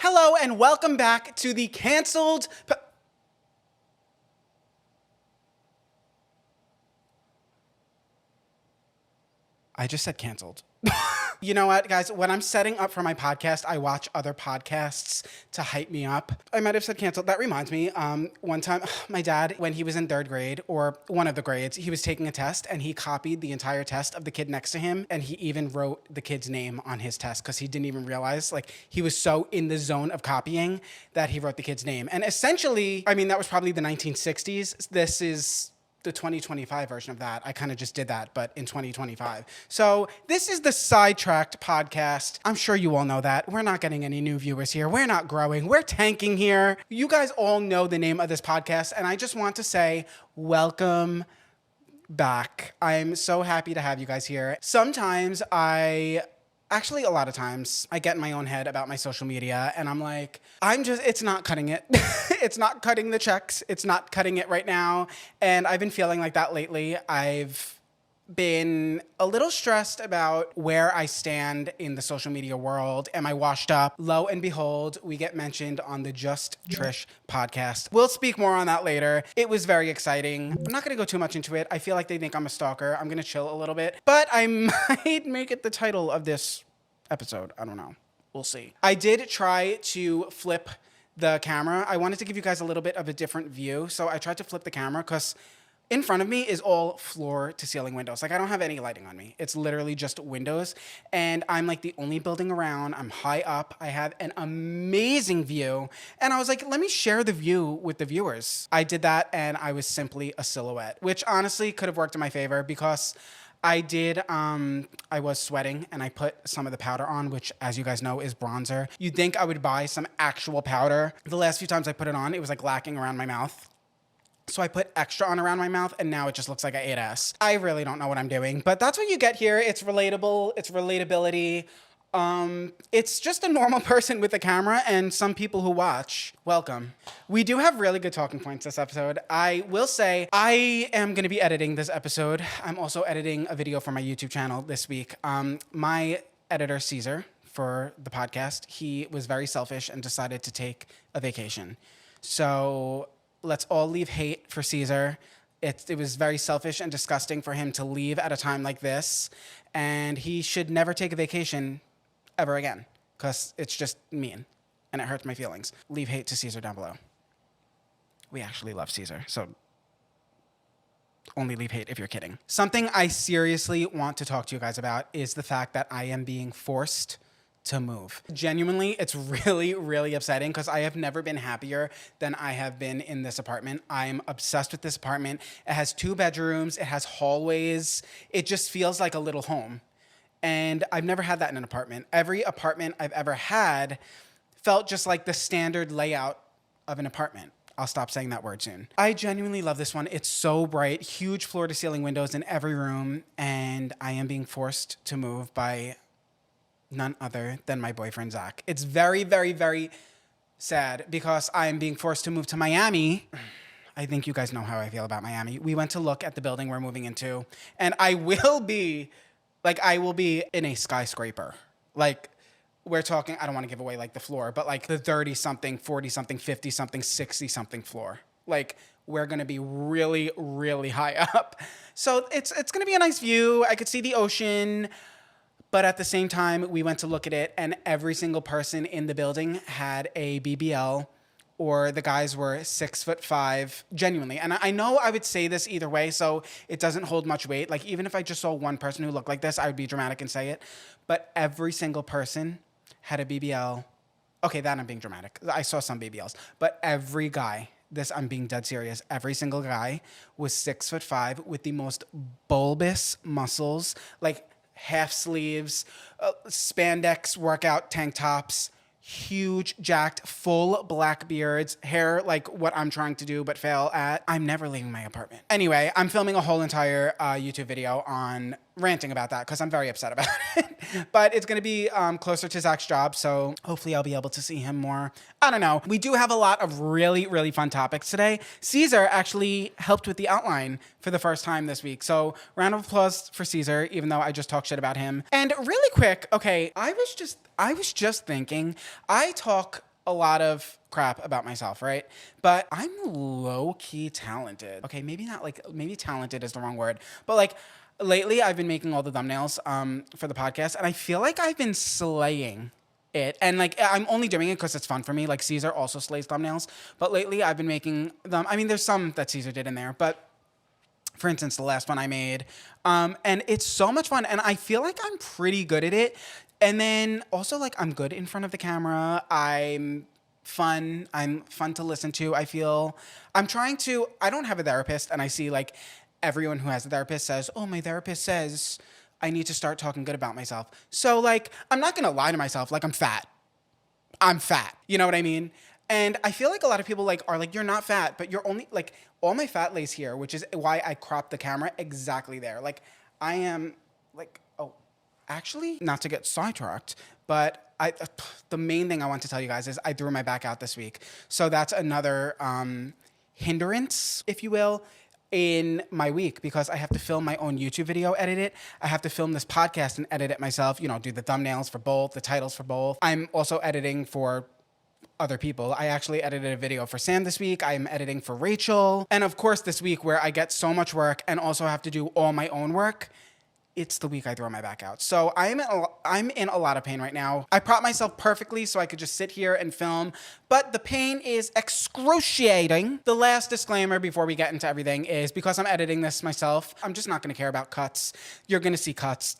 Hello and welcome back to the canceled... I just said canceled. You know what, guys? When I'm setting up for my podcast, I watch other podcasts to hype me up. I might have said canceled. That reminds me, one time, my dad, when he was in third grade, or one of the grades, he was taking a test and he copied the entire test of the kid next to him. And he even wrote the kid's name on his test because he didn't even realize, like, he was so in the zone of copying that he wrote the kid's name. And essentially, I mean, that was probably the 1960s. This is the 2025 version of that. I kind of just did that, but in 2025. So this is the Sidetracked podcast. I'm sure you all know that. We're not getting any new viewers here. We're not growing. We're tanking here. You guys all know the name of this podcast, and I just want to say welcome back. I'm so happy to have you guys here. Actually, a lot of times I get in my own head about my social media and I'm like, it's not cutting it. It's not cutting the checks. It's not cutting it right now. And I've been feeling like that lately. I've been a little stressed about where I stand in the social media world. Am I washed up? Lo and behold, we get mentioned on the Just Trish podcast. We'll speak more on that later. It was very exciting. I'm not going to go too much into it. I feel like they think I'm a stalker. I'm going to chill a little bit, but I might make it the title of this episode. I don't know. We'll see. I did try to flip the camera. I wanted to give you guys a little bit of a different view. So I tried to flip the camera because in front of me is all floor to ceiling windows. Like, I don't have any lighting on me. It's literally just windows. And I'm like the only building around. I'm high up. I have an amazing view. And I was like, let me share the view with the viewers. I did that and I was simply a silhouette, which honestly could have worked in my favor because I was sweating and I put some of the powder on, which, as you guys know, is bronzer. You'd think I would buy some actual powder. The last few times I put it on, it was like lacking around my mouth. So I put extra on around my mouth and now it just looks like I ate ass. I really don't know what I'm doing, but that's what you get here. It's relatable. It's relatability. It's just a normal person with a camera and some people who watch. Welcome. We do have really good talking points this episode. I will say I am going to be editing this episode. I'm also editing a video for my YouTube channel this week. My editor, Caesar, for the podcast, he was very selfish and decided to take a vacation. So let's all leave hate for Caesar. It was very selfish and disgusting for him to leave at a time like this. And he should never take a vacation ever again, because it's just mean and it hurts my feelings. Leave hate to Caesar down below. We actually love Caesar, so only leave hate if you're kidding. Something I seriously want to talk to you guys about is the fact that I am being forced to move. Genuinely, it's really, really upsetting because I have never been happier than I have been in this apartment. I'm obsessed with this apartment. It has 2 bedrooms. It has hallways. It just feels like a little home. And I've never had that in an apartment. Every apartment I've ever had felt just like the standard layout of an apartment. I'll stop saying that word soon. I genuinely love this one. It's so bright, huge floor to ceiling windows in every room. And I am being forced to move by none other than my boyfriend, Zach. It's very, very, very sad because I am being forced to move to Miami. I think you guys know how I feel about Miami. We went to look at the building we're moving into, and I will be in a skyscraper. Like, we're talking, I don't want to give away like the floor, but like the 30-something, 40-something, 50-something, 60-something floor. Like, we're going to be really, really high up. So it's going to be a nice view. I could see the ocean. But at the same time, we went to look at it, and every single person in the building had a BBL, or the guys were 6'5", genuinely. And I know I would say this either way, so it doesn't hold much weight. Like, even if I just saw one person who looked like this, I would be dramatic and say it. But every single person had a BBL. Okay, that I'm being dramatic. I saw some BBLs. But every guy, I'm being dead serious, every single guy was 6'5" with the most bulbous muscles, like half sleeves, spandex workout tank tops, huge, jacked, full black beards, hair like what I'm trying to do but fail at. I'm never leaving my apartment. Anyway, I'm filming a whole entire YouTube video on ranting about that because I'm very upset about it. But it's going to be closer to Zach's job, so hopefully I'll be able to see him more. I don't know. We do have a lot of really, really fun topics today. Caesar actually helped with the outline for the first time this week, so round of applause for Caesar, even though I just talked shit about him. And really quick, okay, I was just thinking, I talk a lot of crap about myself, right? But I'm low-key talented. Okay, maybe not like, maybe talented is the wrong word, but like lately I've been making all the thumbnails for the podcast, and I feel like I've been slaying it. And like, I'm only doing it because it's fun for me. Like Caesar also slays thumbnails, but lately I've been making them. I mean, there's some that Caesar did in there, but for instance, the last one I made, and it's so much fun, and I feel like I'm pretty good at it. And then also, like, I'm good in front of the camera. I'm fun to listen to. I feel I don't have a therapist, and I see like everyone who has a therapist says, oh, my therapist says I need to start talking good about myself. So like, I'm not gonna lie to myself. Like, I'm fat. You know what I mean? And I feel like a lot of people like are like, you're not fat, but you're only like, all my fat lays here, which is why I cropped the camera exactly there. Like, I am like, oh, actually, not to get sidetracked, but the main thing I want to tell you guys is I threw my back out this week. So that's another hindrance, if you will, in my week, because I have to film my own YouTube video, edit it. I have to film this podcast and edit it myself, you know, do the thumbnails for both, the titles for both. I'm also editing for other people. I actually edited a video for Sam this week. I'm editing for Rachel. And of course, this week where I get so much work and also have to do all my own work, it's the week I throw my back out. So I'm in a lot of pain right now. I prop myself perfectly so I could just sit here and film, but the pain is excruciating. The last disclaimer before we get into everything is because I'm editing this myself, I'm just not gonna care about cuts. You're gonna see cuts.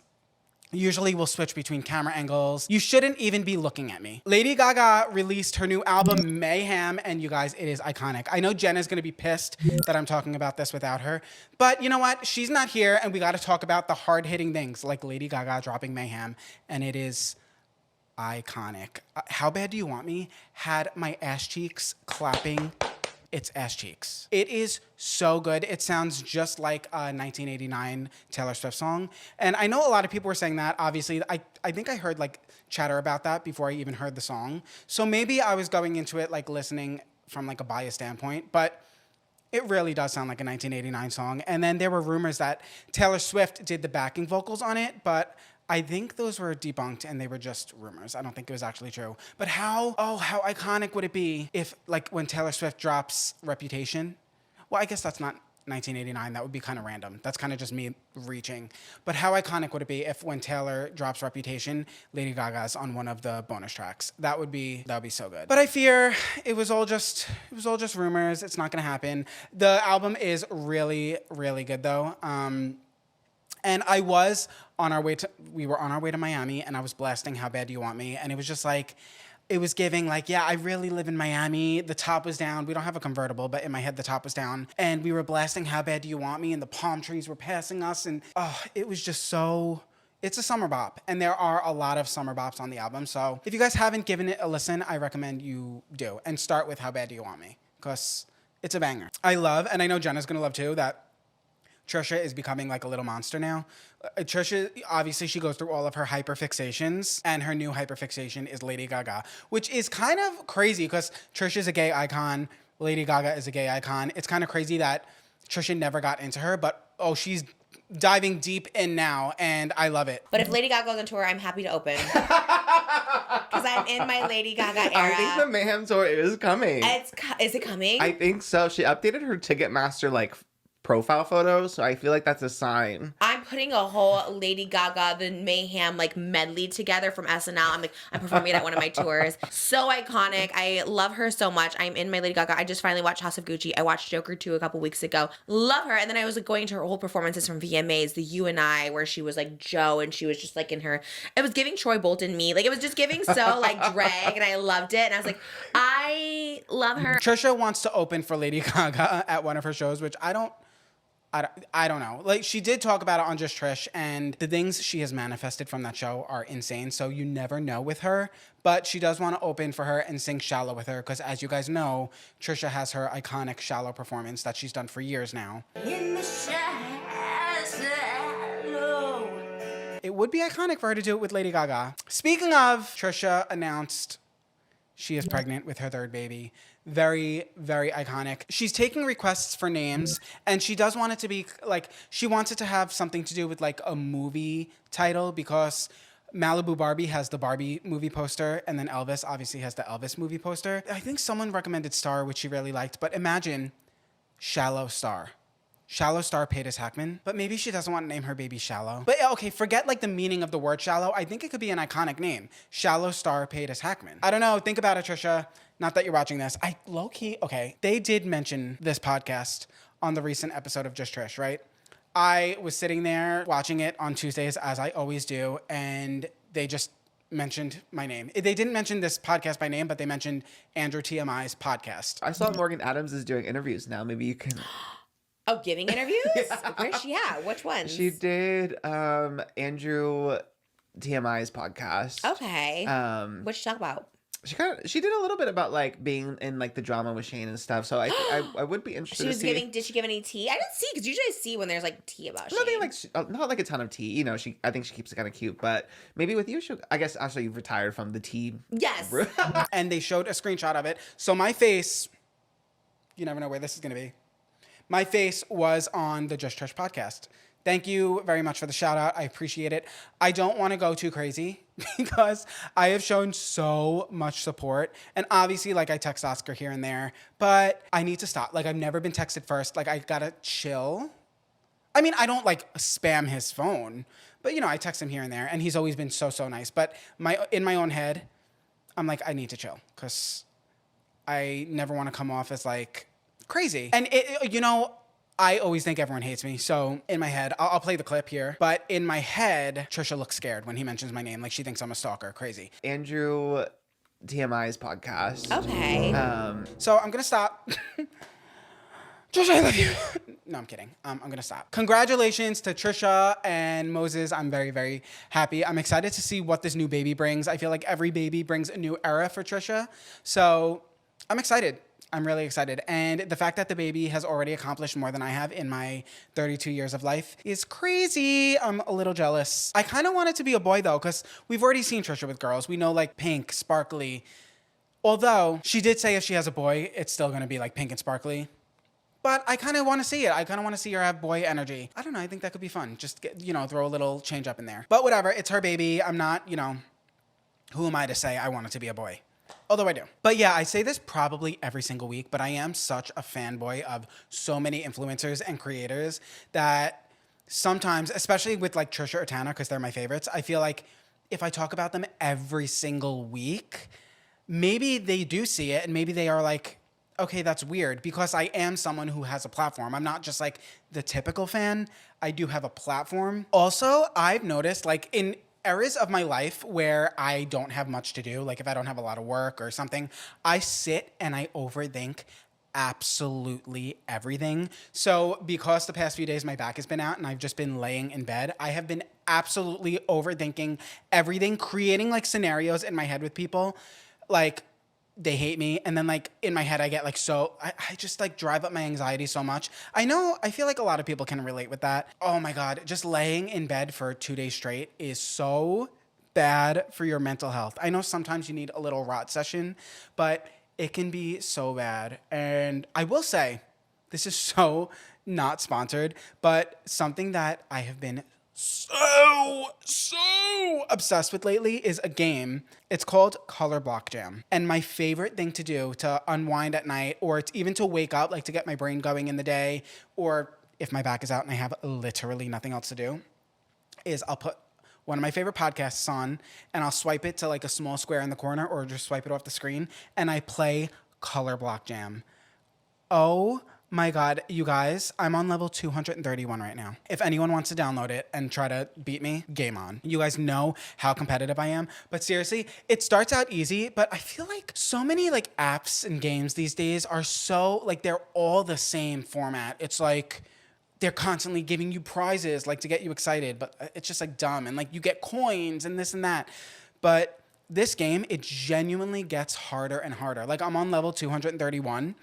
Usually we'll switch between camera angles. You shouldn't even be looking at me. Lady Gaga released her new album, Mayhem, and you guys, it is iconic. I know Jenna's gonna be pissed that I'm talking about this without her, but you know what? She's not here, and we gotta talk about the hard-hitting things, like Lady Gaga dropping Mayhem, and it is iconic. How Bad Do You Want Me had my ass cheeks clapping its ass cheeks. It is so good. It sounds just like a 1989 Taylor Swift song. And I know a lot of people were saying that. Obviously, I think I heard like chatter about that before I even heard the song. So maybe I was going into it like listening from like a biased standpoint, but it really does sound like a 1989 song. And then there were rumors that Taylor Swift did the backing vocals on it, but I think those were debunked and they were just rumors. I don't think it was actually true. But how iconic would it be if, like, when Taylor Swift drops Reputation? Well, I guess that's not 1989. That would be kind of random. That's kind of just me reaching. But how iconic would it be if when Taylor drops Reputation, Lady Gaga's on one of the bonus tracks? That would be so good. But I fear it was all just rumors. It's not gonna happen. The album is really, really good though. And we were on our way to Miami, and I was blasting How Bad Do You Want Me, and it was just like, it was giving like, yeah, I really live in Miami. The top was down. We don't have a convertible, but in my head, the top was down. And we were blasting How Bad Do You Want Me, and the palm trees were passing us, and it was just so, it's a summer bop. And there are a lot of summer bops on the album. So if you guys haven't given it a listen, I recommend you do. And start with How Bad Do You Want Me, because it's a banger. I love, and I know Jenna's gonna love too, that Trisha is becoming like a little monster now. Trisha, obviously, she goes through all of her hyperfixations, and her new hyperfixation is Lady Gaga, which is kind of crazy because Trisha is a gay icon. Lady Gaga is a gay icon. It's kind of crazy that Trisha never got into her, but she's diving deep in now, and I love it. But if Lady Gaga goes on tour, I'm happy to open. Because I'm in my Lady Gaga era. I think the Mayhem tour is coming. Is it coming? I think so. She updated her Ticketmaster, like, profile photos, so I feel like that's a sign. I'm putting a whole Lady Gaga, the Mayhem, like, medley together from SNL. I'm performing it at one of my tours. So iconic. I love her so much. I'm in my Lady Gaga. I just finally watched House of Gucci. I watched Joker 2 a couple weeks ago. Love her. And then I was like, going to her old performances from VMAs, the You and I, where she was like Joe, and she was just like in her, it was giving Troy Bolton me. Like, it was just giving so like drag, and I loved it. And I was like, I love her. Trisha wants to open for Lady Gaga at one of her shows, which I don't know. Like, she did talk about it on Just Trish, and the things she has manifested from that show are insane. So you never know with her, but she does want to open for her and sing Shallow with her, because as you guys know, Trisha has her iconic Shallow performance that she's done for years now. In the shallow. It would be iconic for her to do it with Lady Gaga. Speaking of, Trisha announced she is pregnant with her third baby. Very, very iconic. She's taking requests for names, and she does want it to be like, she wants it to have something to do with like a movie title, because Malibu Barbie has the Barbie movie poster, and then Elvis obviously has the Elvis movie poster. I think someone recommended Star, which she really liked, but imagine Shallow Star. Shallow Star Paytas Hackman, but maybe she doesn't want to name her baby Shallow. But okay, forget like the meaning of the word shallow. I think it could be an iconic name. Shallow Star Paytas Hackman. I don't know. Think about it, Trisha. Not that you're watching this. I low-key, okay. They did mention this podcast on the recent episode of Just Trish, right? I was sitting there watching it on Tuesdays, as I always do, and they just mentioned my name. They didn't mention this podcast by name, but they mentioned Andrew TMI's podcast. I saw Morgan Adams is doing interviews now. Maybe you can... Oh, giving interviews? Where's she at? Which ones? She did Andrew TMI's podcast. Okay. What'd she talk about? She did a little bit about like being in like the drama with Shane and stuff. So I would be interested to see. Did she give any tea? I didn't see, because usually I see when there's like tea about Shane. Nothing like not like a ton of tea. You know, I think she keeps it kind of cute. But maybe with you, I guess actually you've retired from the tea. Yes. And they showed a screenshot of it. So my face, you never know where this is going to be. My face was on the Just Trish podcast. Thank you very much for the shout out. I appreciate it. I don't want to go too crazy because I have shown so much support. And obviously, like, I text Oscar here and there, but I need to stop. Like, I've never been texted first. Like, I gotta chill. I mean, I don't like spam his phone, but you know, I text him here and there, and he's always been so nice. But in my own head, I'm like, I need to chill because I never want to come off as like crazy. And you know, I always think everyone hates me. So in my head, I'll play the clip here. But in my head, Trisha looks scared when he mentions my name. Like she thinks I'm a stalker. Crazy. Andrew TMI's podcast. Okay. So I'm going to stop. Trisha, I love you. No, I'm kidding. I'm going to stop. Congratulations to Trisha and Moses. I'm very, very happy. I'm excited to see what this new baby brings. I feel like every baby brings a new era for Trisha. So I'm excited. I'm really excited. And the fact that the baby has already accomplished more than I have in my 32 years of life is crazy. I'm a little jealous. I kind of want it to be a boy though, because we've already seen Trisha with girls. We know like pink, sparkly. Although she did say if she has a boy, it's still going to be like pink and sparkly. But I kind of want to see it. I kind of want to see her have boy energy. I don't know. I think that could be fun. Just, throw a little change up in there. But whatever. It's her baby. I'm not, who am I to say I want it to be a boy? Although I do. But yeah, I say this probably every single week, but I am such a fanboy of so many influencers and creators that sometimes, especially with like Trisha or Tana, because they're my favorites, I feel like if I talk about them every single week, maybe they do see it and maybe they are like, okay, that's weird, because I am someone who has a platform. I'm not just like the typical fan. I do have a platform. Also, I've noticed like in eras of my life where I don't have much to do, like if I don't have a lot of work or something, I sit and I overthink absolutely everything. So because the past few days my back has been out and I've just been laying in bed, I have been absolutely overthinking everything, creating like scenarios in my head with people, like they hate me. And then like in my head, I get like, I just like drive up my anxiety so much. I feel like a lot of people can relate with that. Oh my God, just laying in bed for 2 days straight is so bad for your mental health. I know sometimes you need a little rot session, but it can be so bad. And I will say, this is so not sponsored, but something that I have been so obsessed with lately is a game. It's called Color Block Jam. And my favorite thing to do to unwind at night, or even to wake up, like to get my brain going in the day, or if my back is out and I have literally nothing else to do, is I'll put one of my favorite podcasts on and I'll swipe it to like a small square in the corner or just swipe it off the screen and I play Color Block Jam. Oh my God, you guys, I'm on level 231 right now. If anyone wants to download it and try to beat me, game on. You guys know how competitive I am. But seriously, it starts out easy, but I feel like so many like apps and games these days are so, like they're all the same format. It's like they're constantly giving you prizes like to get you excited, but it's just like dumb. And like you get coins and this and that. But this game, it genuinely gets harder and harder. Like I'm on level 231.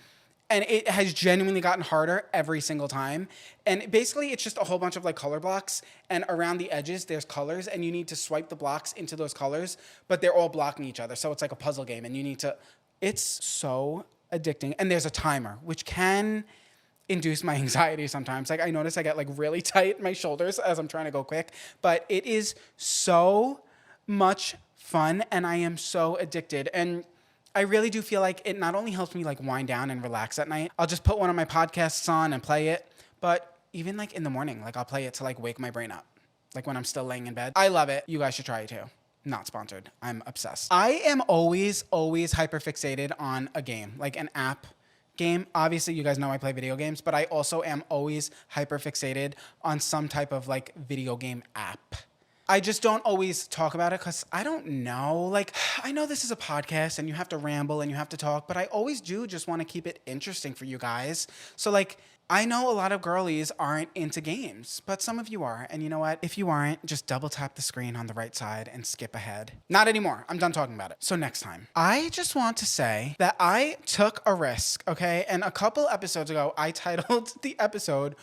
And it has genuinely gotten harder every single time. And basically, it's just a whole bunch of like color blocks. And around the edges, there's colors. And you need to swipe the blocks into those colors. But they're all blocking each other. So it's like a puzzle game. And you need to... It's so addicting. And there's a timer, which can induce my anxiety sometimes. Like I notice I get like really tight in my shoulders as I'm trying to go quick. But it is so much fun, and I am so addicted. And I really do feel like it not only helps me like wind down and relax at night. I'll just put one of my podcasts on and play it, but even like in the morning, like I'll play it to like wake my brain up. Like when I'm still laying in bed. I love it. You guys should try it too. Not sponsored. I'm obsessed. I am always hyper fixated on a game, like an app game. Obviously, you guys know I play video games, but I also am always hyper fixated on some type of like video game app. I just don't always talk about it because I don't know. Like, I know this is a podcast and you have to ramble and you have to talk, but I always do just want to keep it interesting for you guys. So like, I know a lot of girlies aren't into games, but some of you are. And you know what? If you aren't, just double tap the screen on the right side and skip ahead. Not anymore. I'm done talking about it. So next time, I just want to say that I took a risk, okay? And a couple episodes ago, I titled the episode,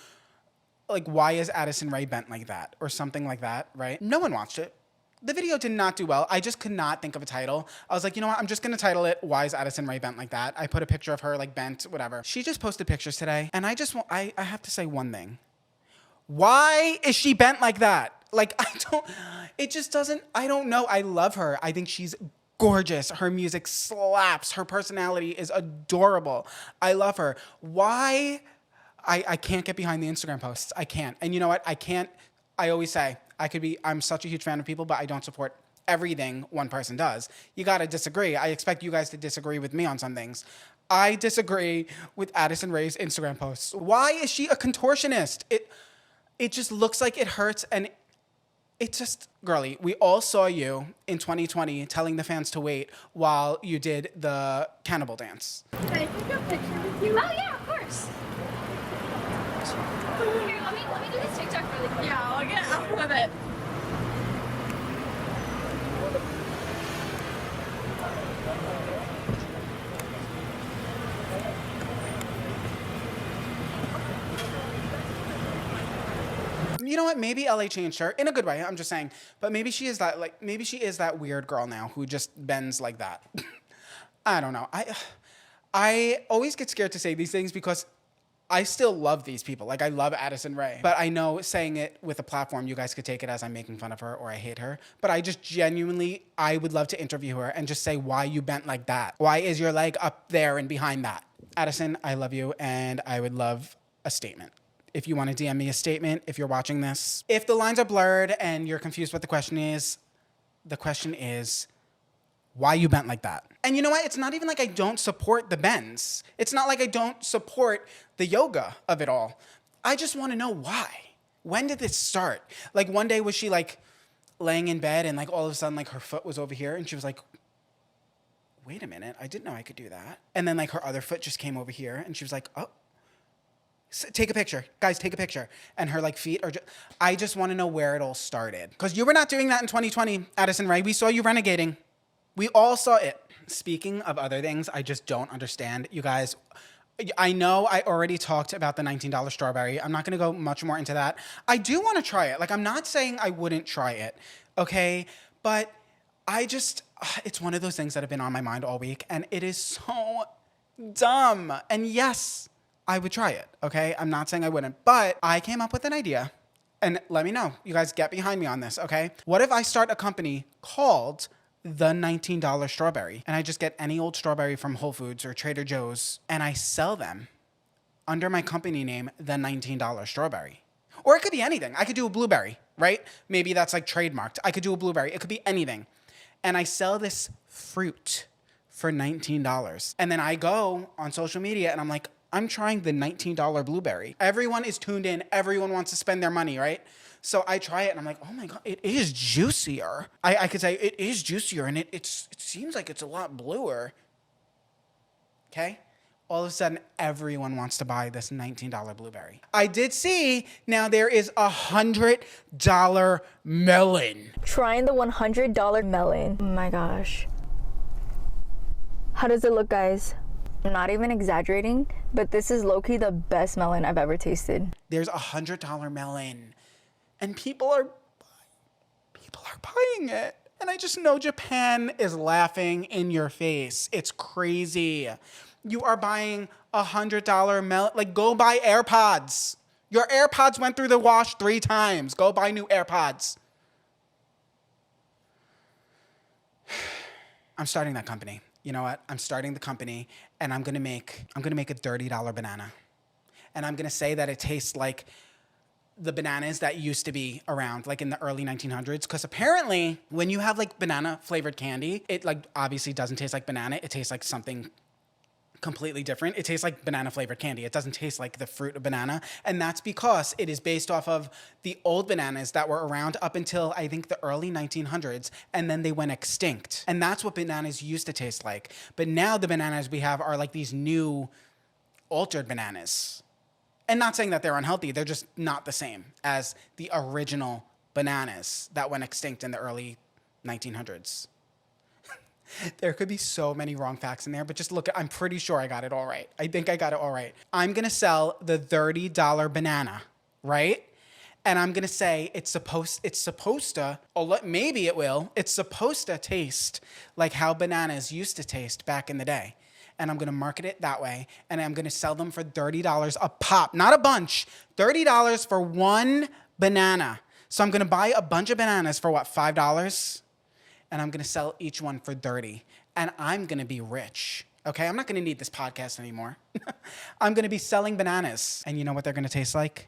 like, why is Addison Rae bent like that? Or something like that, right? No one watched it. The video did not do well. I just could not think of a title. I was like, you know what? I'm just going to title it, Why is Addison Rae Bent Like That? I put a picture of her like bent, whatever. She just posted pictures today. And I just want, I have to say one thing. Why is she bent like that? Like, it just doesn't, I don't know. I love her. I think she's gorgeous. Her music slaps. Her personality is adorable. I love her. Why? I can't get behind the Instagram posts. I can't. And you know what? I always say, I'm such a huge fan of people, but I don't support everything one person does. You got to disagree. I expect you guys to disagree with me on some things. I disagree with Addison Rae's Instagram posts. Why is she a contortionist? It just looks like it hurts, and it's just, girly, we all saw you in 2020 telling the fans to wait while you did the cannibal dance. Can I take a picture with you? Oh yeah, of course. Here, let me do this TikTok really quick. Yeah, I'll get out of it. You know what? Maybe LA changed her in a good way. I'm just saying, but maybe she is that weird girl now who just bends like that. I don't know. I always get scared to say these things because I still love these people. Like, I love Addison Rae. But I know saying it with a platform, you guys could take it as I'm making fun of her or I hate her. But I just genuinely, I would love to interview her and just say why you bent like that. Why is your leg up there and behind that? Addison, I love you, and I would love a statement. If you want to DM me a statement, if you're watching this. If the lines are blurred and you're confused what the question is why you bent like that? And you know what? It's not even like I don't support the bends. It's not like I don't support the yoga of it all. I just want to know why. When did this start? Like, one day was she like laying in bed and like all of a sudden like her foot was over here and she was like, wait a minute, I didn't know I could do that. And then like her other foot just came over here and she was like, oh, take a picture. Guys, take a picture. And her like feet are just, I just want to know where it all started. Because you were not doing that in 2020, Addison Rae. We saw you renegading. We all saw it. Speaking of other things, I just don't understand. You guys, I know I already talked about the $19 strawberry. I'm not going to go much more into that. I do want to try it. Like, I'm not saying I wouldn't try it, okay? But I just, it's one of those things that have been on my mind all week, and it is so dumb. And yes, I would try it, okay? I'm not saying I wouldn't, but I came up with an idea. And let me know. You guys get behind me on this, okay? What if I start a company called the $19 strawberry, and I just get any old strawberry from Whole Foods or Trader Joe's, and I sell them under my company name, the $19 strawberry. Or it could be anything. I could do a blueberry, right? Maybe that's like trademarked. I could do a blueberry. It could be anything. And I sell this fruit for $19. And then I go on social media and I'm like, I'm trying the $19 blueberry. Everyone is tuned in. Everyone wants to spend their money, right? So I try it and I'm like, oh my God, it is juicier. I could say it is juicier and it seems like it's a lot bluer. Okay? All of a sudden, everyone wants to buy this $19 blueberry. I did see now there is a $100 melon. Trying the $100 melon. Oh my gosh. How does it look, guys? I'm not even exaggerating, but this is low-key the best melon I've ever tasted. There's a $100 melon. And people are buying it. And I just know Japan is laughing in your face. It's crazy. You are buying a $100 melon. Like, go buy AirPods. Your AirPods went through the wash 3 times. Go buy new AirPods. I'm starting that company. You know what? I'm starting the company, and I'm gonna make a $30 banana, and I'm gonna say that it tastes like the bananas that used to be around, like in the early 1900s. Because apparently, when you have like banana flavored candy, it like obviously doesn't taste like banana. It tastes like something completely different. It tastes like banana flavored candy. It doesn't taste like the fruit of banana. And that's because it is based off of the old bananas that were around up until I think the early 1900s. And then they went extinct. And that's what bananas used to taste like. But now the bananas we have are like these new altered bananas. And not saying that they're unhealthy. They're just not the same as the original bananas that went extinct in the early 1900s. There could be so many wrong facts in there, but just look, I'm pretty sure I got it all right. I think I got it all right. I'm going to sell the $30 banana, right? And I'm going to say it's supposed to, or maybe it will, it's supposed to taste like how bananas used to taste back in the day. And I'm going to market it that way. And I'm going to sell them for $30 a pop, not a bunch, $30 for one banana. So I'm going to buy a bunch of bananas for what, $5? And I'm going to sell each one for $30. And I'm going to be rich. Okay, I'm not going to need this podcast anymore. I'm going to be selling bananas. And you know what they're going to taste like?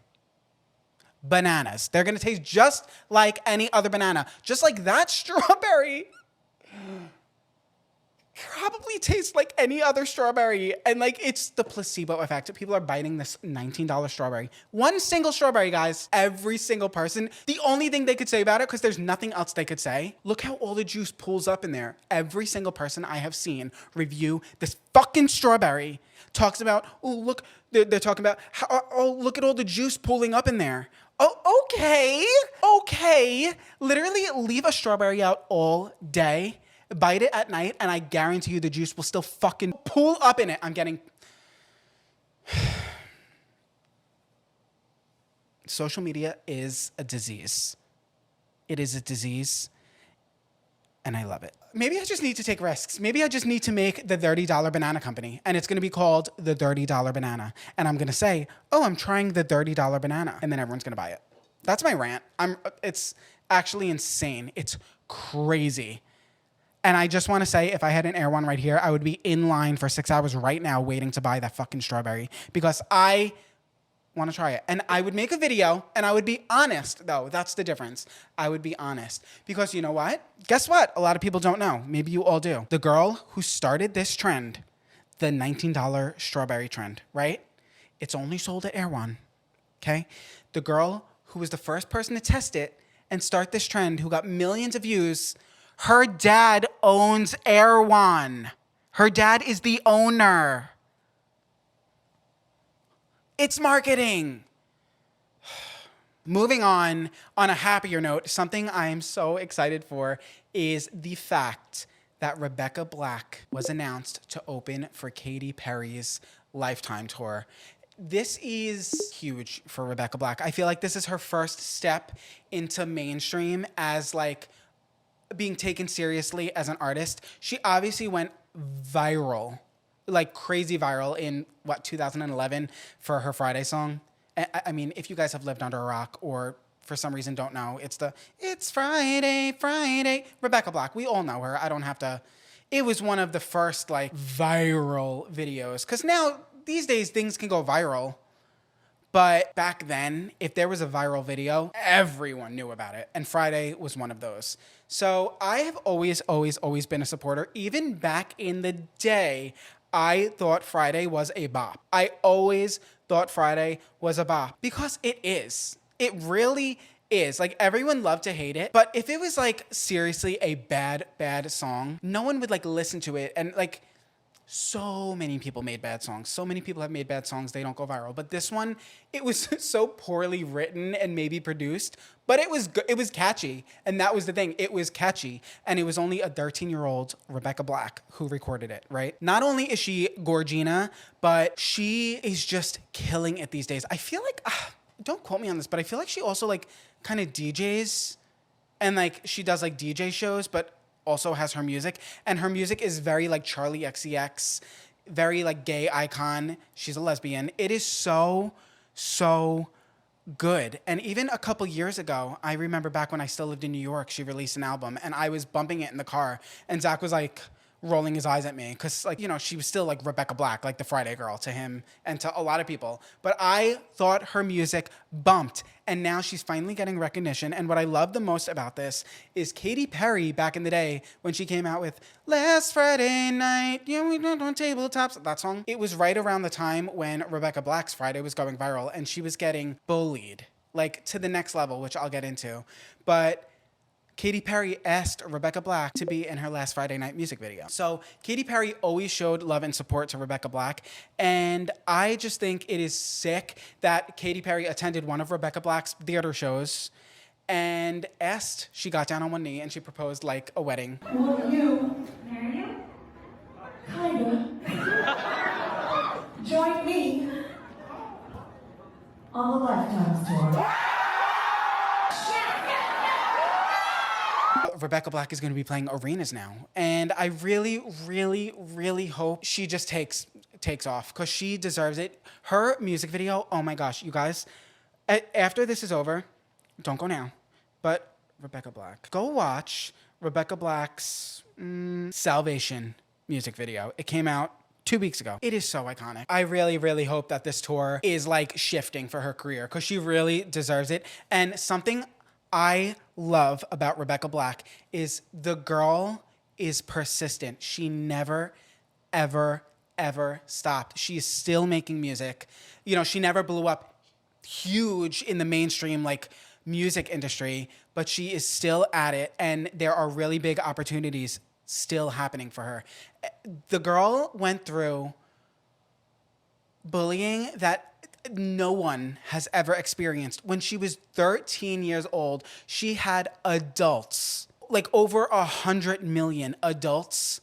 Bananas. They're going to taste just like any other banana. Just like that strawberry probably tastes like any other strawberry. And like, it's the placebo effect. People are biting this $19 strawberry. One single strawberry, guys. Every single person. The only thing they could say about it, because there's nothing else they could say, look how all the juice pools up in there. Every single person I have seen review this fucking strawberry talks about, oh, look, they're talking about, oh, look at all the juice pooling up in there. Oh, okay. Literally leave a strawberry out all day. Bite it at night, and I guarantee you the juice will still fucking pool up in it. I'm getting... Social media is a disease. It is a disease, and I love it. Maybe I just need to take risks. Maybe I just need to make the $30 banana company, and it's going to be called the $30 banana. And I'm going to say, oh, I'm trying the $30 banana, and then everyone's going to buy it. That's my rant. It's actually insane. It's crazy. And I just want to say, if I had an Air One right here, I would be in line for 6 hours right now waiting to buy that fucking strawberry because I want to try it. And I would make a video and I would be honest, though. That's the difference. I would be honest. Because you know what? Guess what? A lot of people don't know. Maybe you all do. The girl who started this trend, the $19 strawberry trend, right? It's only sold at Air One, okay? The girl who was the first person to test it and start this trend, who got millions of views, her dad owns Air One. Her dad is the owner. It's marketing. Moving on a happier note, something I am so excited for is the fact that Rebecca Black was announced to open for Katy Perry's Lifetime tour. This is huge for Rebecca Black. I feel like this is her first step into mainstream as like being taken seriously as an artist. She obviously went viral, like crazy viral in 2011 for her Friday song. I mean, if you guys have lived under a rock or for some reason don't know, it's Friday, Rebecca Black. We all know her. I don't have to. It was one of the first like viral videos. Cause now these days things can go viral. But back then, if there was a viral video, everyone knew about it. And Friday was one of those. So I have always been a supporter. Even back in the day, I thought Friday was a bop. I always thought Friday was a bop because it is. It really is. Like, everyone loved to hate it. But if it was like seriously a bad song, no one would like listen to it. And like, so many people made bad songs. So many people have made bad songs. They don't go viral. But this one, it was so poorly written and maybe produced, but it was catchy. And that was the thing. It was catchy. And it was only a 13-year-old Rebecca Black who recorded it, right? Not only is she Gorgina, but she is just killing it these days. I feel like, don't quote me on this, but I feel like she also like kind of DJs and like she does like DJ shows, but also has her music, and her music is very like Charlie XCX, very like gay icon. She's a lesbian. It is so good. And even a couple years ago, I remember back when I still lived in New York, she released an album and I was bumping it in the car and Zach was like rolling his eyes at me because, like, you know, she was still like Rebecca Black, like the Friday Girl to him and to a lot of people. But I thought her music bumped, and now she's finally getting recognition. And what I love the most about this is Katy Perry back in the day when she came out with Last Friday Night, yeah, we don't on tabletops, that song. It was right around the time when Rebecca Black's Friday was going viral and she was getting bullied, like to the next level, which I'll get into. But Katy Perry asked Rebecca Black to be in her Last Friday Night music video. So Katy Perry always showed love and support to Rebecca Black. And I just think it is sick that Katy Perry attended one of Rebecca Black's theater shows and she got down on one knee and she proposed like a wedding. Will you marry you? Kinda. Join me on the Lifetimes tour. Rebecca Black is going to be playing arenas now. And I really, really, really hope she just takes off because she deserves it. Her music video, oh my gosh, you guys, after this is over, don't go now, but Rebecca Black, go watch Rebecca Black's Salvation music video. It came out 2 weeks ago. It is so iconic. I really, really hope that this tour is like shifting for her career because she really deserves it. And something I love about Rebecca Black is the girl is persistent. She never, ever, ever stopped. She is still making music. You know, she never blew up huge in the mainstream like music industry, but she is still at it and there are really big opportunities still happening for her. The girl went through bullying that no one has ever experienced. When she was 13 years old, she had adults, like over 100 million adults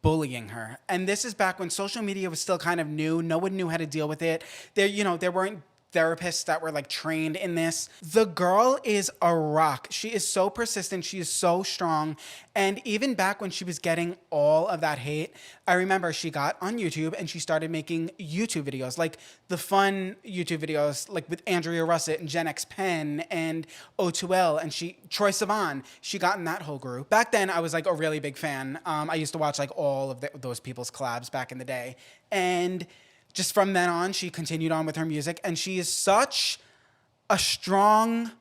bullying her. And this is back when social media was still kind of new. No one knew how to deal with it. There weren't therapists that were like trained in this. The girl is a rock. She is so persistent. She is so strong. And even back when she was getting all of that hate, I remember she got on YouTube and she started making YouTube videos, like the fun YouTube videos, like with Andrea Russett and Gen X Pen and O2L and Troye Sivan. She got in that whole group. Back then, I was like a really big fan. I used to watch like all of those people's collabs back in the day. And just from then on, she continued on with her music, and she is such a strong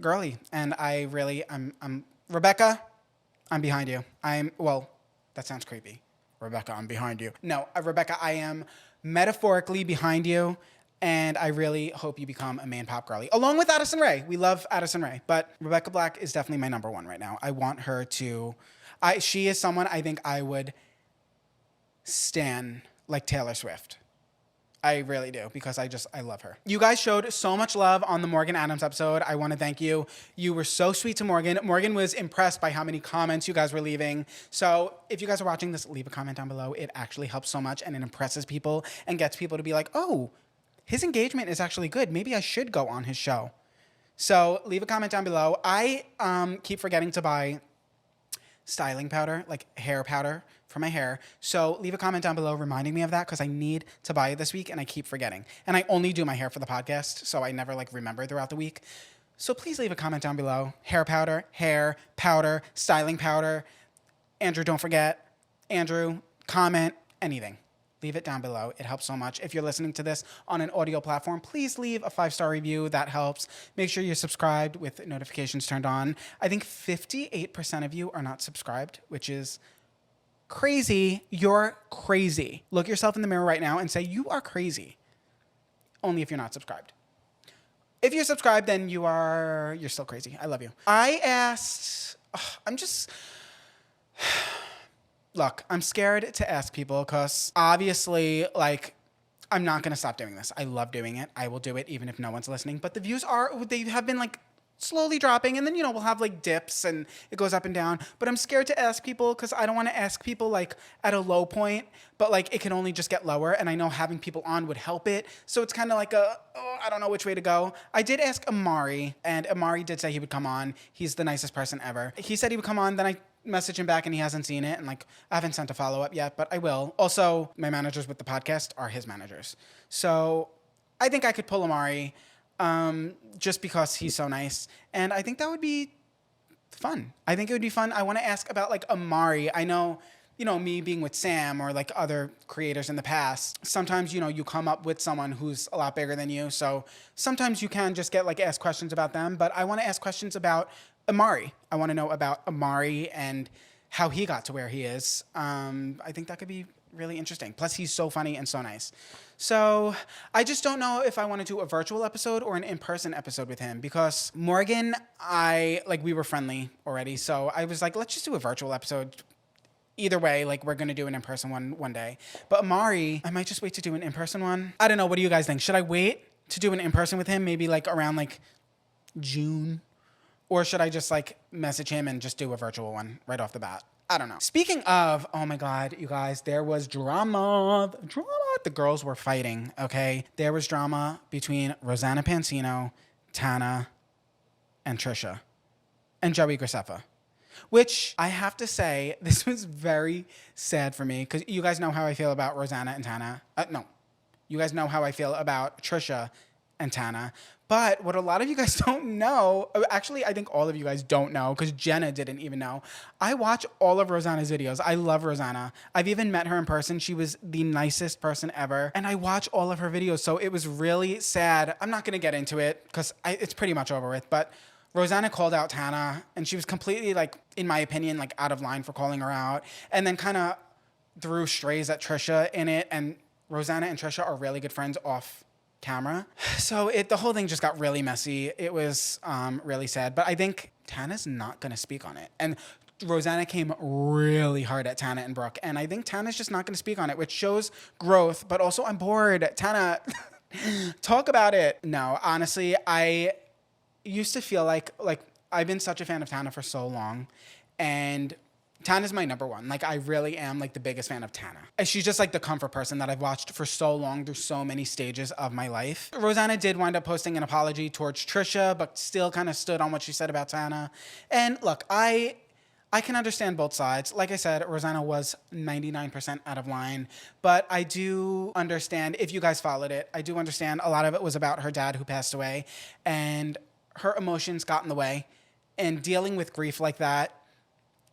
girly. And I'm Rebecca, I'm behind you. Well, that sounds creepy. Rebecca, I'm behind you. No, Rebecca, I am metaphorically behind you, and I really hope you become a main pop girly. Along with Addison Rae. We love Addison Rae, but Rebecca Black is definitely my number one right now. I want her to, she is someone I think I would stan like Taylor Swift. I really do, because I love her. You guys showed so much love on the Morgan Adams episode. I want to thank you. You were so sweet to Morgan. Morgan was impressed by how many comments you guys were leaving. So if you guys are watching this, leave a comment down below. It actually helps so much and it impresses people and gets people to be like, oh, his engagement is actually good. Maybe I should go on his show. So leave a comment down below. I keep forgetting to buy styling powder, like hair powder for my hair. So leave a comment down below reminding me of that because I need to buy it this week and I keep forgetting. And I only do my hair for the podcast, so I never like remember throughout the week. So please leave a comment down below. Hair powder, styling powder. Andrew, don't forget. Andrew, comment, anything. Leave it down below. It helps so much. If you're listening to this on an audio platform, please leave a 5-star review. That helps. Make sure you're subscribed with notifications turned on. I think 58% of you are not subscribed, which is crazy. You're crazy. Look yourself in the mirror right now and say, you are crazy. Only if you're not subscribed. If you're subscribed, then you're still crazy. I love you. Look, I'm scared to ask people because obviously, like, I'm not going to stop doing this. I love doing it. I will do it even if no one's listening. But the views they have been, like, slowly dropping. And then, we'll have, like, dips and it goes up and down. But I'm scared to ask people because I don't want to ask people, like, at a low point. But, like, it can only just get lower. And I know having people on would help it. So it's kind of like I don't know which way to go. I did ask Amari. And Amari did say he would come on. He's the nicest person ever. He said he would come on. Then I message him back and he hasn't seen it, and like I haven't sent a follow-up yet, but I will. Also, my managers with the podcast are his managers. So I think I could pull Amari just because he's so nice. And I think that would be fun. I think it would be fun. I want to ask about like Amari. I know, me being with Sam or like other creators in the past, sometimes, you come up with someone who's a lot bigger than you. So sometimes you can just get like ask questions about them. But I want to ask questions about Amari. I want to know about Amari and how he got to where he is. I think that could be really interesting. Plus, he's so funny and so nice. So I just don't know if I want to do a virtual episode or an in-person episode with him because Morgan, we were friendly already. So I was like, let's just do a virtual episode. Either way, like we're going to do an in-person one day. But Amari, I might just wait to do an in-person one. I don't know. What do you guys think? Should I wait to do an in-person with him? Maybe like around like June? Or should I just like message him and just do a virtual one right off the bat? I don't know. Speaking of, oh my God, you guys, there was drama. The girls were fighting, okay? There was drama between Rosanna Pansino, Tana, and Trisha, and Joey Graceffa. Which I have to say, this was very sad for me because you guys know how I feel about Rosanna and Tana. No, you guys know how I feel about Trisha and Tana. But what a lot of you guys don't know, actually, I think all of you guys don't know because Jenna didn't even know. I watch all of Rosanna's videos. I love Rosanna. I've even met her in person. She was the nicest person ever. And I watch all of her videos. So it was really sad. I'm not going to get into it because it's pretty much over with. But Rosanna called out Tana, and she was completely, like, in my opinion, like, out of line for calling her out. And then kind of threw strays at Trisha in it. And Rosanna and Trisha are really good friends off camera. So the whole thing just got really messy. It was really sad. But I think Tana's not going to speak on it. And Rosanna came really hard at Tana and Brooke. And I think Tana's just not going to speak on it, which shows growth. But also, I'm bored. Tana, talk about it. No, honestly, I used to feel like I've been such a fan of Tana for so long, and Tana's my number one. Like, I really am like the biggest fan of Tana. And she's just like the comfort person that I've watched for so long through so many stages of my life. Rosanna did wind up posting an apology towards Trisha, but still kind of stood on what she said about Tana. And look, I can understand both sides. Like I said, Rosanna was 99% out of line, but I do understand, if you guys followed it, I do understand a lot of it was about her dad who passed away, and her emotions got in the way. And dealing with grief like that,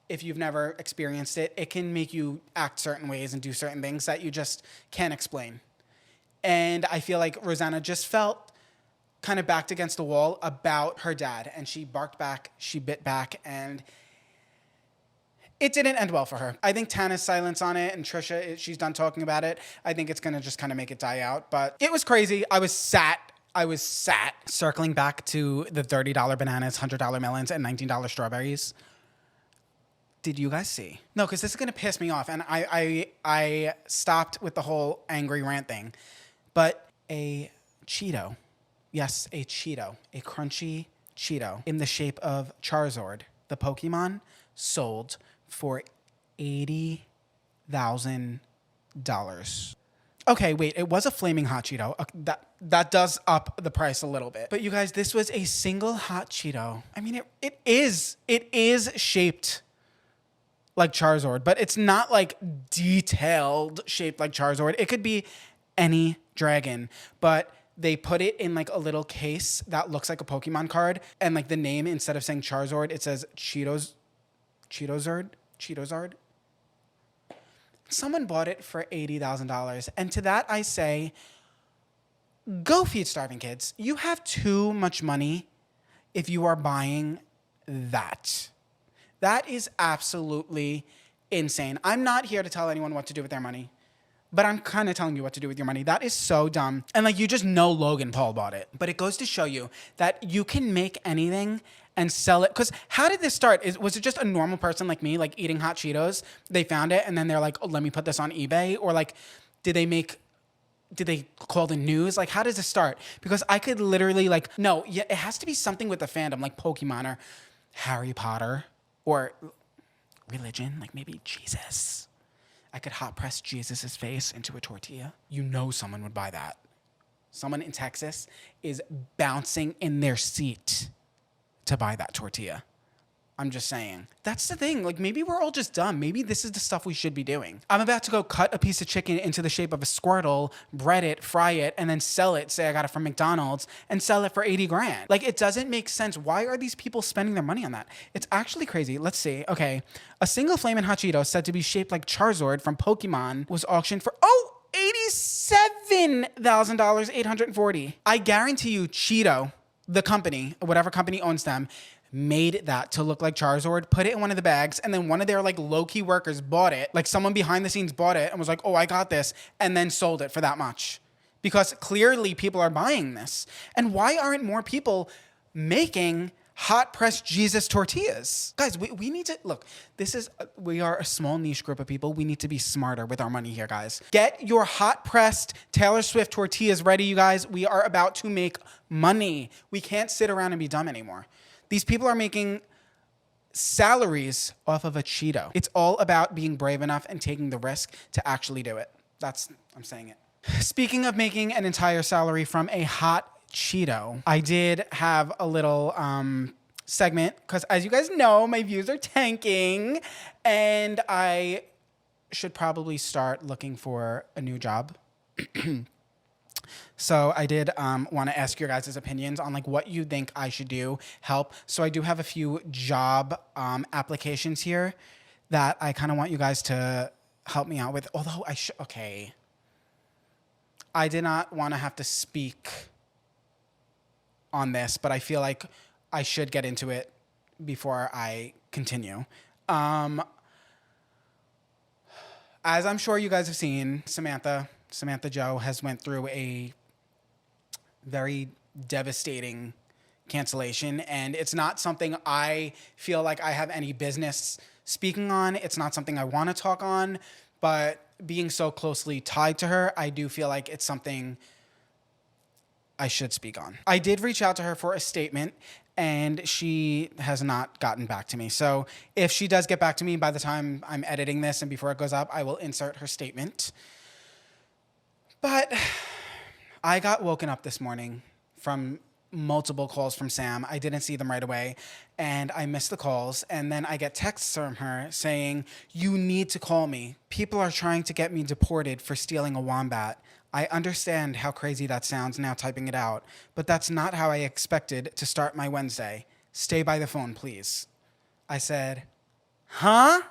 if you've never experienced it, it can make you act certain ways and do certain things that you just can't explain. And I feel like Rosanna just felt kind of backed against the wall about her dad. And she barked back, she bit back, and it didn't end well for her. I think Tana's silence on it, and Trisha, she's done talking about it. I think it's going to just kind of make it die out. But it was crazy. I was sat circling back to the $30 bananas, $100 melons, and $19 strawberries. Did you guys see? No, because this is going to piss me off. And I stopped with the whole angry rant thing. But a Cheeto, yes, a Cheeto, a crunchy Cheeto in the shape of Charizard, the Pokemon, sold for $80,000. Okay, wait, it was a flaming hot Cheeto. That does up the price a little bit. But you guys, this was a single hot Cheeto. I mean, it is shaped like Charizard, but it's not like detailed shaped like Charizard. It could be any dragon, but they put it in like a little case that looks like a Pokemon card, and like the name, instead of saying Charizard, it says Cheetozard. Someone bought it for $80,000. And to that I say, go feed starving kids. You have too much money if you are buying that. That is absolutely insane. I'm not here to tell anyone what to do with their money, but I'm kind of telling you what to do with your money. That is so dumb. And like, you just know Logan Paul bought it. But it goes to show you that you can make anything and sell it. Because how did this start? Was it just a normal person like me, like eating hot Cheetos? They found it and then they're like, oh, let me put this on eBay? Or like, did they call the news? Like, how does this start? Because I could literally it has to be something with the fandom, like Pokemon or Harry Potter or religion, like maybe Jesus. I could hot press Jesus's face into a tortilla. You know someone would buy that. Someone in Texas is bouncing in their seat to buy that tortilla. I'm just saying. That's the thing. Like, maybe we're all just dumb. Maybe this is the stuff we should be doing. I'm about to go cut a piece of chicken into the shape of a Squirtle, bread it, fry it, and then sell it. Say I got it from McDonald's and sell it for 80 grand. Like, it doesn't make sense. Why are these people spending their money on that? It's actually crazy. Let's see. Okay. A single Flamin' Hot Cheeto said to be shaped like Charizard from Pokemon was auctioned for, $87,000, 840. I guarantee you Cheeto, the company, whatever company owns them, made that to look like Charizard, put it in one of the bags, and then one of their like low-key workers bought it. Like someone behind the scenes bought it and was like, oh, I got this, and then sold it for that much. Because clearly people are buying this. And why aren't more people making hot pressed Jesus tortillas? Guys, we need to, look, we are a small niche group of people. We need to be smarter with our money here, guys. Get your hot pressed Taylor Swift tortillas ready, you guys. We are about to make money. We can't sit around and be dumb anymore. These people are making salaries off of a Cheeto. It's all about being brave enough and taking the risk to actually do it. I'm saying it. Speaking of making an entire salary from a hot Cheeto, I did have a little segment because, as you guys know, my views are tanking and I should probably start looking for a new job. So I did want to ask your guys' opinions on like what you think I should do, help. So I do have a few job applications here that I kind of want you guys to help me out with. Although I did not want to have to speak on this, but I feel like I should get into it before I continue. As I'm sure you guys have seen, Samantha Jo has went through a very devastating cancellation, and it's not something I feel like I have any business speaking on. It's not something I want to talk on, but being so closely tied to her, I do feel like it's something I should speak on. I did reach out to her for a statement, and she has not gotten back to me. So if she does get back to me by the time I'm editing this and before it goes up, I will insert her statement. But I got woken up this morning from multiple calls from Sam. I didn't see them right away, and I missed the calls. And then I get texts from her saying, you need to call me. People are trying to get me deported for stealing a wombat. I understand how crazy that sounds now typing it out, but that's not how I expected to start my Wednesday. Stay by the phone, please. I said, huh?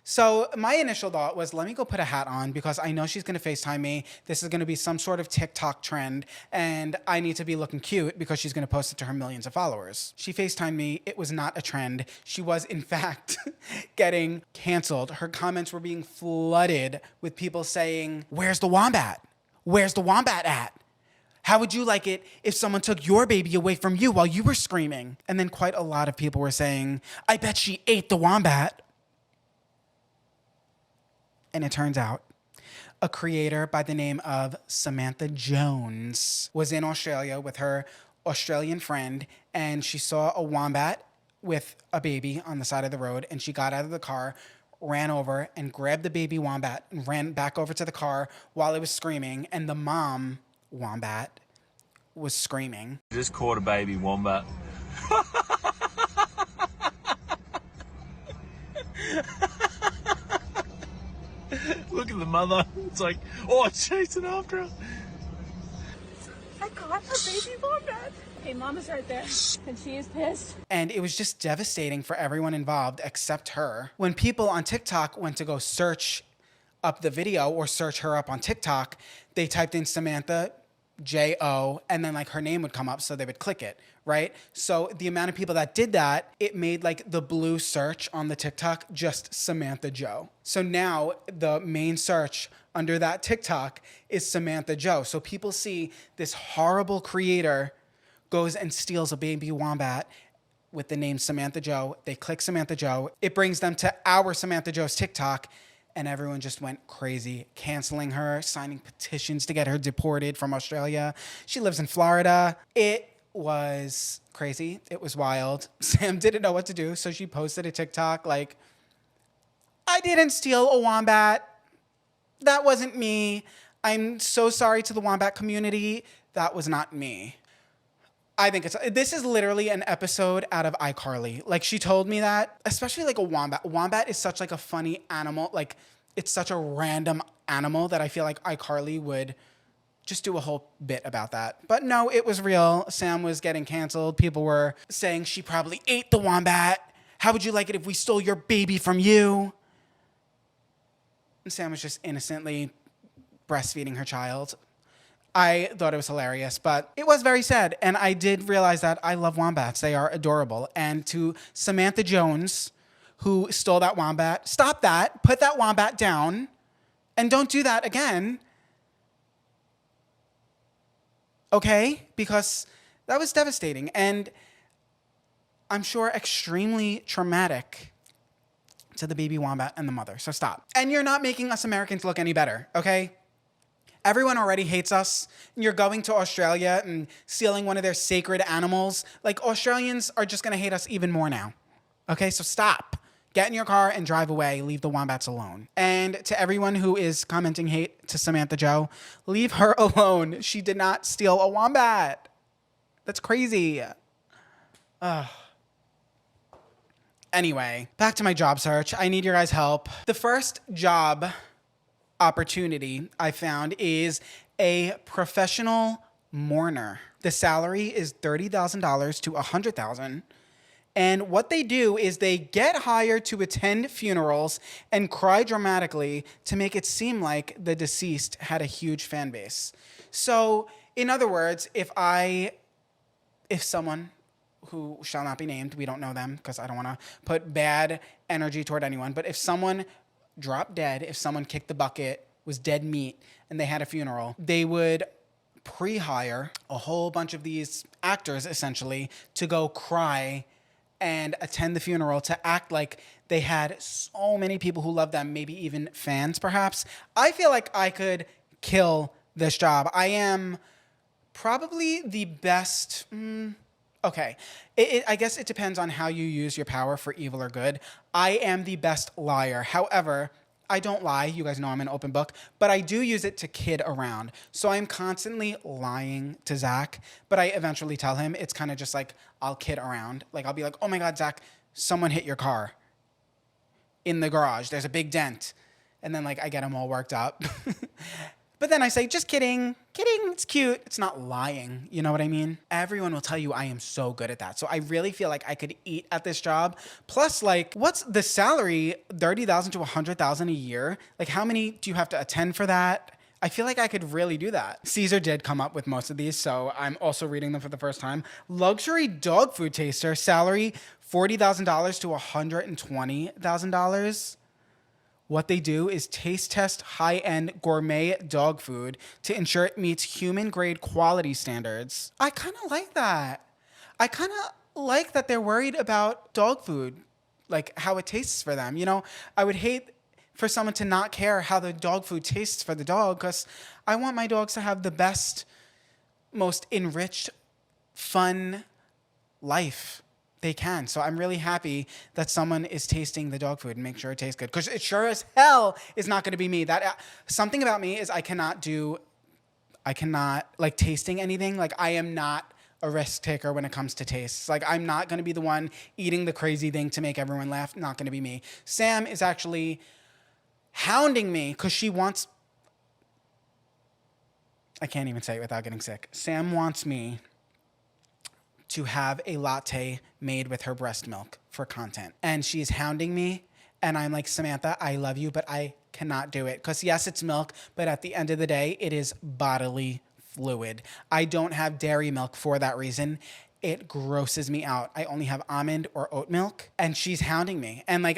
So my initial thought was, let me go put a hat on because I know she's going to FaceTime me. This is going to be some sort of TikTok trend, and I need to be looking cute because she's going to post it to her millions of followers. She FaceTimed me. It was not a trend. She was, in fact, getting canceled. Her comments were being flooded with people saying, where's the wombat? Where's the wombat at? How would you like it if someone took your baby away from you while you were screaming? And then quite a lot of people were saying, I bet she ate the wombat. And it turns out a creator by the name of Samantha Jones was in Australia with her Australian friend, and she saw a wombat with a baby on the side of the road, and she got out of the car, ran over and grabbed the baby wombat and ran back over to the car while it was screaming, and the mom wombat was screaming. Just caught a baby wombat. Look at the mother. It's like, oh, chasing after her. I caught a baby wombat. Hey, Mama's right there, and she is pissed. And it was just devastating for everyone involved except her. When people on TikTok went to go search up the video or search her up on TikTok, they typed in Samantha Jo, and then like her name would come up, so they would click it, right? So the amount of people that did that, it made like the blue search on the TikTok just Samantha Jo. So now the main search under that TikTok is Samantha Jo. So people see this horrible creator goes and steals a baby wombat with the name Samantha Jo. They click Samantha Jo. It brings them to our Samantha Jo's TikTok, and everyone just went crazy, canceling her, signing petitions to get her deported from Australia. She lives in Florida. It was crazy. It was wild. Sam didn't know what to do, so she posted a TikTok like, I didn't steal a wombat. That wasn't me. I'm so sorry to the wombat community. That was not me. I think this is literally an episode out of iCarly. Like, she told me that, especially like a wombat. Wombat is such like a funny animal. Like, it's such a random animal that I feel like iCarly would just do a whole bit about that. But no, it was real. Sam was getting canceled. People were saying she probably ate the wombat. How would you like it if we stole your baby from you? And Sam was just innocently breastfeeding her child. I thought it was hilarious, but it was very sad. And I did realize that I love wombats. They are adorable. And to Samantha Jones, who stole that wombat, stop that, put that wombat down, and don't do that again. Okay? Because that was devastating. And I'm sure extremely traumatic to the baby wombat and the mother. So stop. And you're not making us Americans look any better, okay? Everyone already hates us. And you're going to Australia and stealing one of their sacred animals. Like, Australians are just gonna hate us even more now. Okay, so stop. Get in your car and drive away. Leave the wombats alone. And to everyone who is commenting hate to Samantha Jo, leave her alone. She did not steal a wombat. That's crazy. Ugh. Anyway, back to my job search. I need your guys' help. The first job opportunity I found is a professional mourner. The salary is $30,000 to $100,000. And what they do is they get hired to attend funerals and cry dramatically to make it seem like the deceased had a huge fan base. So, in other words, if someone who shall not be named, we don't know them because I don't want to put bad energy toward anyone, but if someone dropped dead, if someone kicked the bucket, was dead meat, and they had a funeral, they would pre-hire a whole bunch of these actors, essentially, to go cry and attend the funeral, to act like they had so many people who loved them, maybe even fans, perhaps. I feel like I could kill this job. I am probably the best... Okay, I guess it depends on how you use your power for evil or good. I am the best liar. However, I don't lie. You guys know I'm an open book. But I do use it to kid around. So I'm constantly lying to Zach. But I eventually tell him it's kind of just like I'll kid around. Like I'll be like, oh my God, Zach, someone hit your car in the garage. There's a big dent. And then like I get him all worked up. But then I say, just kidding, it's cute. It's not lying, you know what I mean? Everyone will tell you I am so good at that. So I really feel like I could eat at this job. Plus, like, what's the salary? $30,000 to $100,000 a year? Like, how many do you have to attend for that? I feel like I could really do that. Caesar did come up with most of these, so I'm also reading them for the first time. Luxury dog food taster, salary $40,000 to $120,000. What they do is taste test high-end gourmet dog food to ensure it meets human-grade quality standards. I kind of like that. I kind of like that they're worried about dog food, like how it tastes for them. You know, I would hate for someone to not care how the dog food tastes for the dog because I want my dogs to have the best, most enriched, fun life they can. So I'm really happy that someone is tasting the dog food and make sure it tastes good. Because it sure as hell is not going to be me. That something about me is I cannot like tasting anything. Like I am not a risk taker when it comes to tastes. Like I'm not going to be the one eating the crazy thing to make everyone laugh. Not going to be me. Sam is actually hounding me because she wants... I can't even say it without getting sick. Sam wants me to have a latte made with her breast milk for content. And she's hounding me. And I'm like, Samantha, I love you, but I cannot do it. Because yes, it's milk, but at the end of the day, it is bodily fluid. I don't have dairy milk for that reason. It grosses me out. I only have almond or oat milk. And she's hounding me. And like,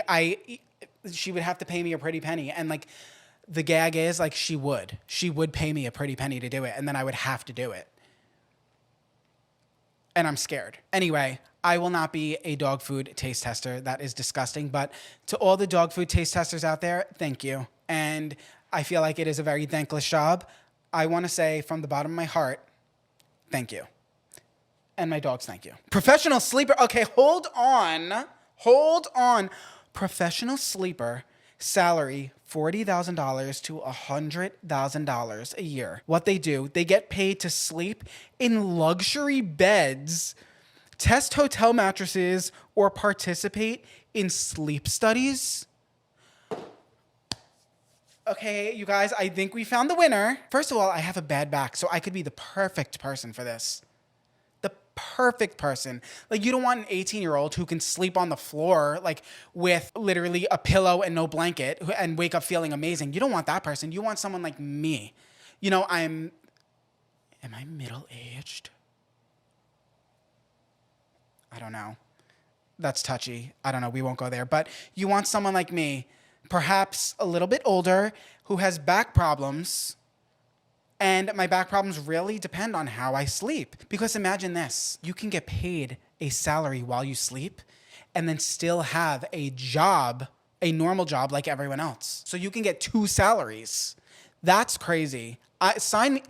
she would have to pay me a pretty penny. And like, the gag is like, she would pay me a pretty penny to do it. And then I would have to do it. And I'm scared. Anyway, I will not be a dog food taste tester. That is disgusting. But to all the dog food taste testers out there, thank you. And I feel like it is a very thankless job. I want to say from the bottom of my heart, thank you. And my dogs, thank you. Professional sleeper. Okay, hold on. Professional sleeper, salary $40,000 to $100,000 a year. What they do, they get paid to sleep in luxury beds, test hotel mattresses, or participate in sleep studies. Okay, you guys, I think we found the winner. First of all, I have a bad back, so I could be the perfect person for this. The perfect person. Like, you don't want an 18-year-old who can sleep on the floor, like, with literally a pillow and no blanket and wake up feeling amazing. You don't want that person. You want someone like me. You know, am I middle-aged? I don't know. That's touchy. I don't know. We won't go there. But you want someone like me, perhaps a little bit older, who has back problems. And my back problems really depend on how I sleep. Because imagine this. You can get paid a salary while you sleep and then still have a job, a normal job like everyone else. So you can get 2 salaries. That's crazy. Sign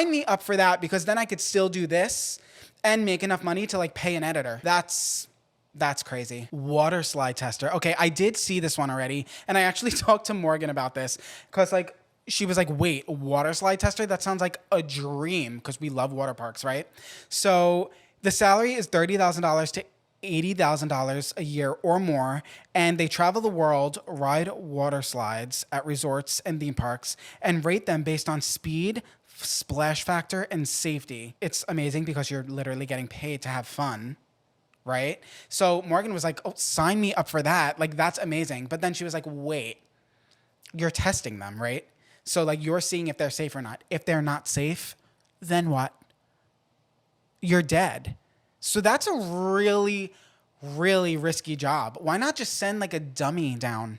me up for that, because then I could still do this and make enough money to like pay an editor. That's crazy. Water slide tester. Okay, I did see this one already, and I actually talked to Morgan about this, because like she was like, wait, water slide tester? That sounds like a dream, because we love water parks, right? So the salary is $30,000 to $80,000 a year or more, and they travel the world, ride water slides at resorts and theme parks, and rate them based on speed, splash factor, and safety. It's amazing because you're literally getting paid to have fun, right? So Morgan was like, oh, sign me up for that. Like, that's amazing. But then she was like, wait, you're testing them, right? So like, you're seeing if they're safe or not. If they're not safe, then what? You're dead. So that's a really, really risky job. Why not just send like a dummy down?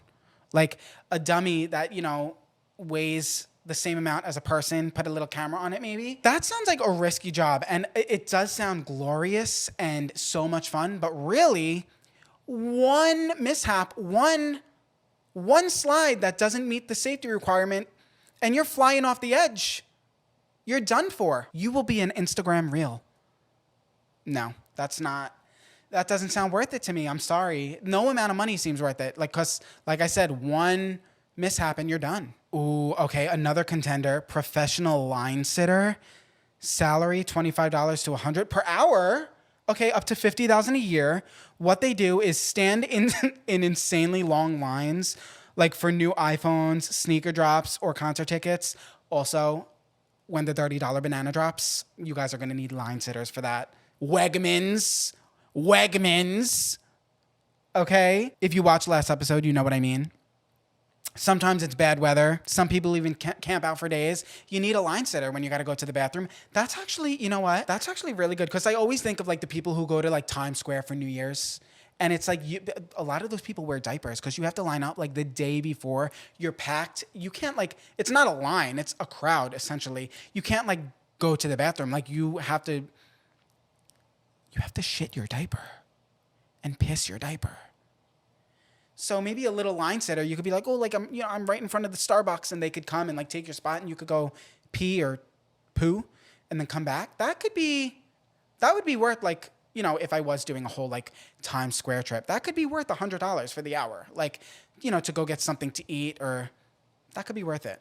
Like a dummy that, you know, weighs the same amount as a person, put a little camera on it maybe. That sounds like a risky job, and it does sound glorious and so much fun, but really, one mishap, one slide that doesn't meet the safety requirement, and you're flying off the edge. You're done for. You will be an Instagram reel. No, that doesn't sound worth it to me. I'm sorry. No amount of money seems worth it. Like, cause like I said, one mishap and you're done. Ooh, okay. Another contender, professional line sitter, salary $25 to $100 per hour. Okay, up to $50,000 a year. What they do is stand in insanely long lines, like for new iPhones, sneaker drops, or concert tickets. Also, when the $30 banana drops, you guys are gonna need line sitters for that. Wegmans. Okay, if you watched last episode, you know what I mean. Sometimes it's bad weather. Some people even camp out for days. You need a line sitter when you got to go to the bathroom. That's actually, you know what? That's actually really good, because I always think of like the people who go to like Times Square for New Year's. And it's like a lot of those people wear diapers because you have to line up like the day before. You're packed. You can't like, it's not a line. It's a crowd essentially. You can't like go to the bathroom. Like you have to shit your diaper and piss your diaper. So maybe a little line sitter, you could be like, oh, like I'm right in front of the Starbucks, and they could come and like take your spot, and you could go pee or poo and then come back. That would be worth, like, you know, if I was doing a whole like Times Square trip, that could be worth $100 for the hour. Like, you know, to go get something to eat, or that could be worth it.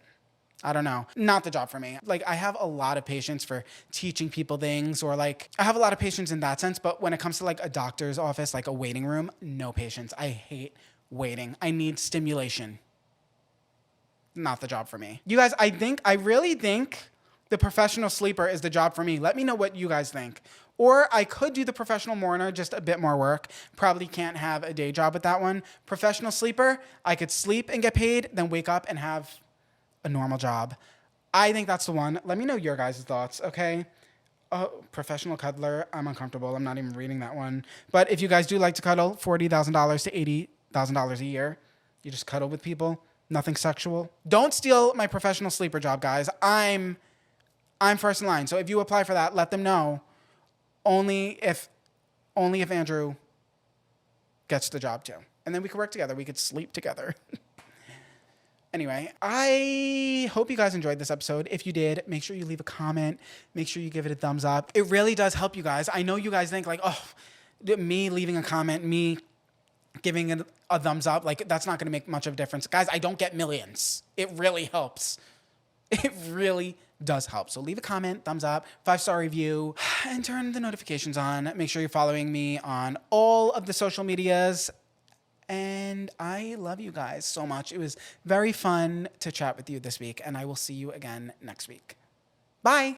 I don't know. Not the job for me. Like, I have a lot of patience for teaching people things, or like, I have a lot of patience in that sense. But when it comes to like a doctor's office, like a waiting room, no patience. I hate waiting. I need stimulation. Not the job for me. You guys, I really think the professional sleeper is the job for me. Let me know what you guys think. Or I could do the professional mourner, just a bit more work. Probably can't have a day job with that one. Professional sleeper, I could sleep and get paid, then wake up and have a normal job. I think that's the one. Let me know your guys' thoughts, okay? Oh, professional cuddler, I'm uncomfortable. I'm not even reading that one. But if you guys do like to cuddle, $40,000 to $80,000 a year. You just cuddle with people. Nothing sexual. Don't steal my professional sleeper job, guys. I'm first in line. So if you apply for that, let them know. Only if Andrew gets the job too. And then we could work together. We could sleep together. Anyway, I hope you guys enjoyed this episode. If you did, make sure you leave a comment. Make sure you give it a thumbs up. It really does help you guys. I know you guys think like, oh, me leaving a comment, me giving it a thumbs up, like that's not going to make much of a difference. Guys, I don't get millions. It really helps. It really does help. So leave a comment, thumbs up, 5-star review, and turn the notifications on. Make sure you're following me on all of the social medias. And I love you guys so much. It was very fun to chat with you this week, and I will see you again next week. Bye.